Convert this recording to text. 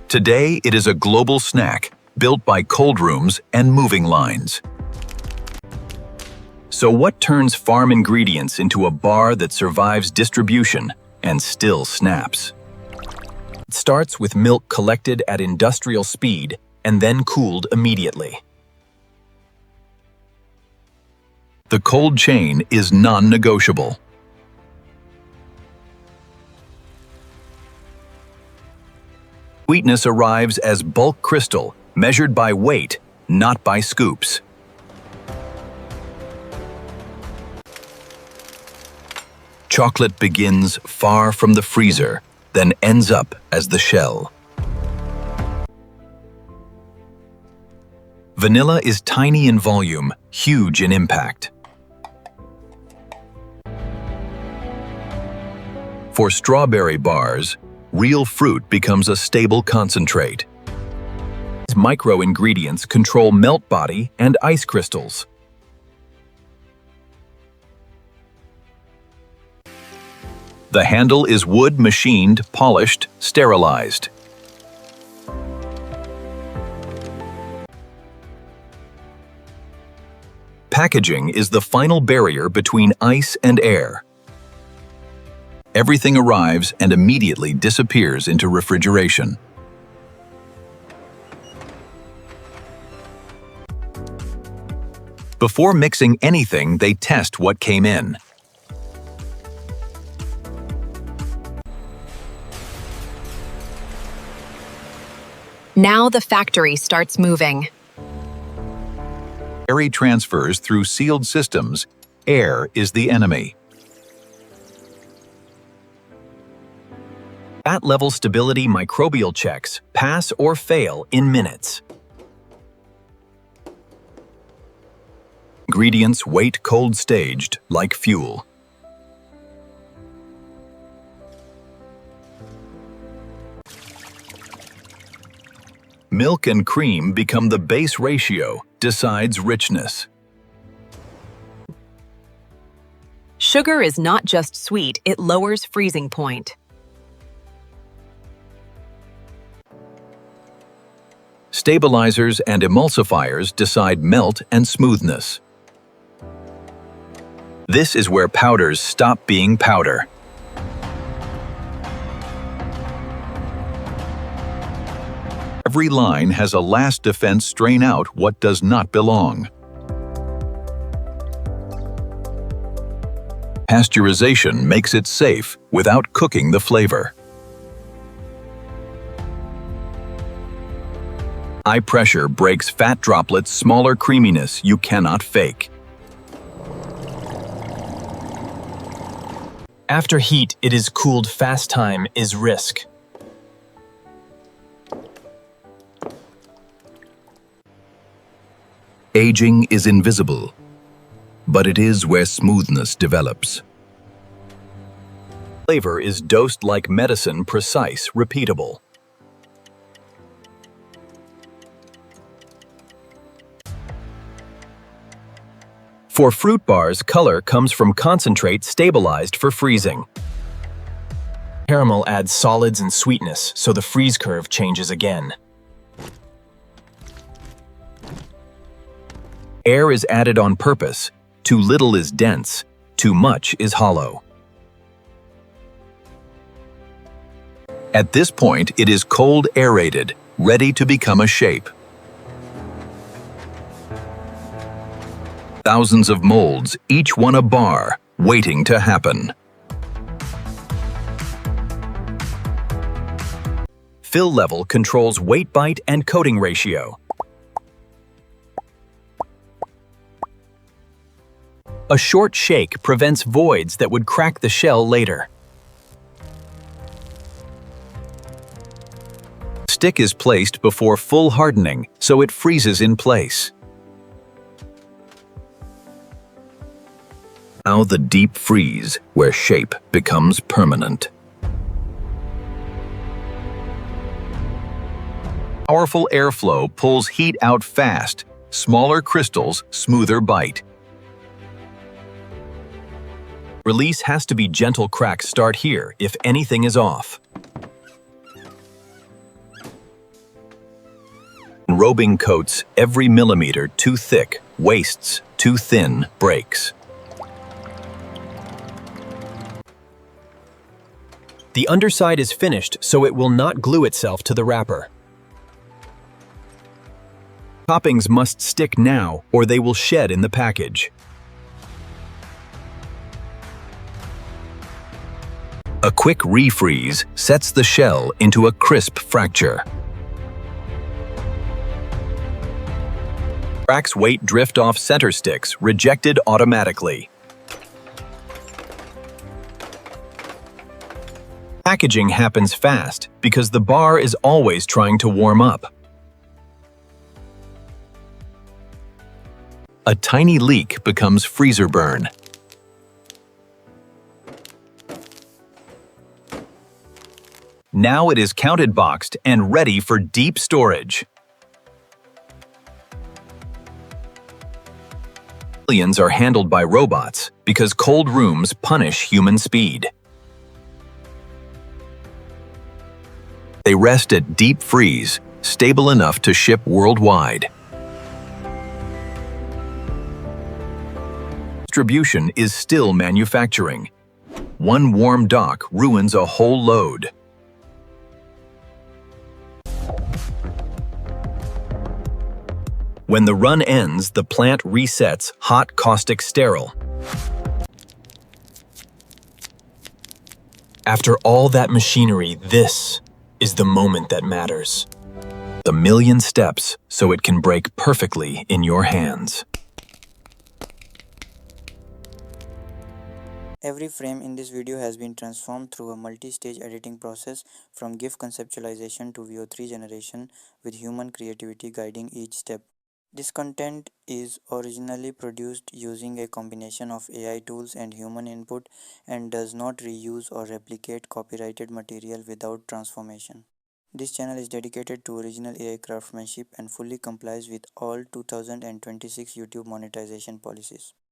Today, it is a global snack built by cold rooms and moving lines. So what turns farm ingredients into a bar that survives distribution and still snaps? It starts with milk collected at industrial speed and then cooled immediately. The cold chain is non-negotiable. Sweetness arrives as bulk crystal, measured by weight, not by scoops. Chocolate begins far from the freezer, then ends up as the shell. Vanilla is tiny in volume, huge in impact. For strawberry bars, real fruit becomes a stable concentrate. These micro-ingredients control melt body and ice crystals. The handle is wood machined, polished, sterilized. Packaging is the final barrier between ice and air. Everything arrives and immediately disappears into refrigeration. Before mixing anything, they test what came in. Now the factory starts moving. Air transfers through sealed systems. Air is the enemy. At-level stability microbial checks pass or fail in minutes. Ingredients wait cold staged like fuel. Milk and cream become the base ratio, decides richness. Sugar is not just sweet, it lowers freezing point. Stabilizers and emulsifiers decide melt and smoothness. This is where powders stop being powder. Every line has a last defense strain out what does not belong. Pasteurization makes it safe without cooking the flavor. High pressure breaks fat droplets, smaller creaminess you cannot fake. After heat, it is cooled. Fast time is risk. Aging is invisible, but it is where smoothness develops. Flavor is dosed like medicine, precise, repeatable. For fruit bars, color comes from concentrate stabilized for freezing. Caramel adds solids and sweetness, so the freeze curve changes again. Air is added on purpose. Too little is dense, too much is hollow. At this point, it is cold aerated, ready to become a shape. Thousands of molds, each one a bar, waiting to happen. Fill level controls weight bite and coating ratio. A short shake prevents voids that would crack the shell later. Stick is placed before full hardening, so it freezes in place. Now the deep freeze, where shape becomes permanent. Powerful airflow pulls heat out fast, smaller crystals, smoother bite. Release has to be gentle. Cracks start here if anything is off. Robing coats every millimeter too thick, wastes too thin, breaks. The underside is finished, so it will not glue itself to the wrapper. Toppings must stick now, or they will shed in the package. A quick refreeze sets the shell into a crisp fracture. Cracks weight drift off center sticks, rejected automatically. Packaging happens fast because the bar is always trying to warm up. A tiny leak becomes freezer burn. Now it is counted, boxed, and ready for deep storage. Millions are handled by robots because cold rooms punish human speed. They rest at deep freeze, stable enough to ship worldwide. Distribution is still manufacturing. One warm dock ruins a whole load. When the run ends, the plant resets hot, caustic, sterile. After all that machinery, this is the moment that matters. The million steps so it can break perfectly in your hands. Every frame in this video has been transformed through a multi-stage editing process from GIF conceptualization to VO3 generation with human creativity guiding each step. This content is originally produced using a combination of AI tools and human input and does not reuse or replicate copyrighted material without transformation. This channel is dedicated to original AI craftsmanship and fully complies with all 2026 YouTube monetization policies.